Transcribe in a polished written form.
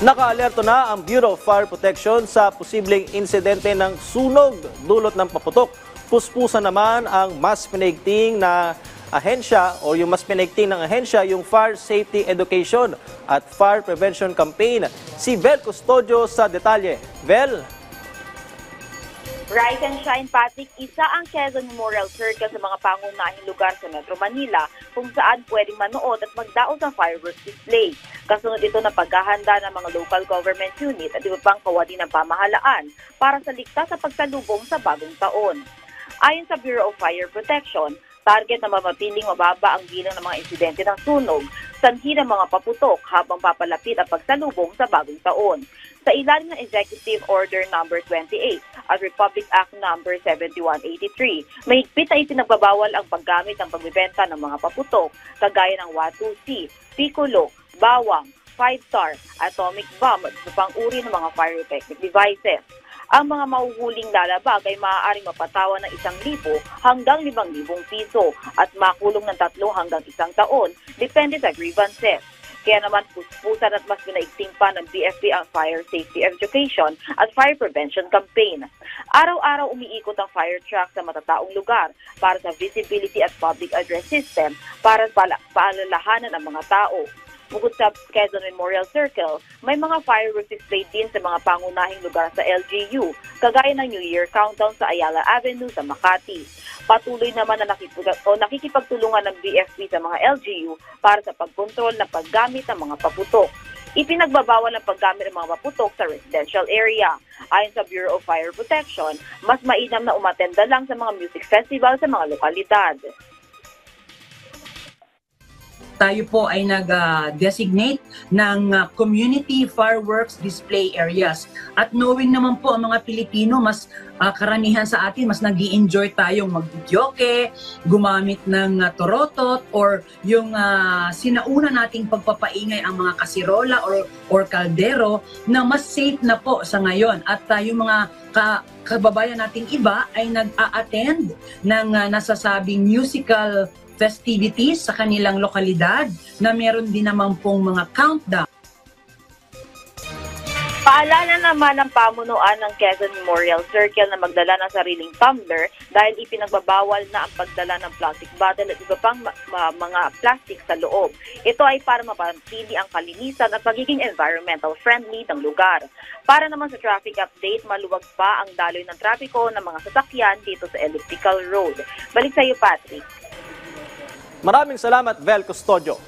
Nakaalerto na ang Bureau of Fire Protection sa posibleng insidente ng sunog dulot ng paputok. Puspusan naman ang mas pinaigting na ahensya o yung mas pinaigting ng ahensya yung Fire Safety Education at Fire Prevention Campaign. Si Vel Custodio sa detalye. Vel? Rise and Shine, Patrick, isa ang Quezon Memorial Circle sa mga pangunahing lugar sa Metro Manila kung saan pwedeng manood at magdaos ng fireworks display. Kasunod ito ng paghahanda ng mga local government unit at iba pang kawani ng pamahalaan para sa ligtas sa pagsalubong sa bagong taon. Ayon sa Bureau of Fire Protection, target na mapapiling mababa ang bilang ng mga insidente ng sunog, sanhi ng mga paputok habang papalapit ang pagsalubong sa bagong taon. Sa ilalim ng Executive Order No. 28 at Republic Act No. 7183, mahigpit na ipinagbabawal ang paggamit ng pagbibenta ng mga paputok kagaya ng Watusi, Piccolo, Bawang, 5-star, atomic bomb at iba pang uri ng mga pyrotechnic devices. Ang mga mahuhuling lalabag ay maaaring mapatawan ng 1,000 hanggang 5,000 piso at makulong ng 3 hanggang 1 taon, depende sa grievances. Kaya naman puspusan at mas pinaigting pa ng BFP ang Fire Safety Education at Fire Prevention Campaign. Araw-araw umiikot ang fire truck sa matataong lugar para sa visibility at public address system para paalalahanan ang mga tao. Bukod sa Quezon Memorial Circle, may mga fireworks display din sa mga pangunahing lugar sa LGU, kagaya ng New Year countdown sa Ayala Avenue sa Makati. Patuloy naman na nakikipagtulungan ng BFP sa mga LGU para sa pagkontrol ng paggamit ng mga paputok. Ipinagbabawal ang paggamit ng mga paputok sa residential area. Ayon sa Bureau of Fire Protection, mas mainam na umatenda lang sa mga music festival sa mga lokalidad. Tayo po ay nag-designate ng community fireworks display areas. At knowing naman po ang mga Pilipino, mas karamihan sa atin, mas nag-i-enjoy tayong mag-videoke, gumamit ng torotot, or yung sinauna nating pagpapaingay ang mga kasirola or kaldero na mas safe na po sa ngayon. At yung mga kababayan nating iba ay nag-a-attend ng nasasabing musical festivities sa kanilang lokalidad na meron din naman pong mga countdown. Paalala naman ng pamunuan ng Quezon Memorial Circle na magdala ng sariling tumbler dahil ipinagbabawal na ang pagdala ng plastic bottle at iba pang mga plastic sa loob. Ito ay para mapanatili ang kalinisan at pagiging environmental friendly ng lugar. Para naman sa traffic update, maluwag pa ang daloy ng trapiko ng mga sasakyan dito sa Elliptical Road. Balik sa iyo, Patrick. Maraming salamat, Vel Custodio.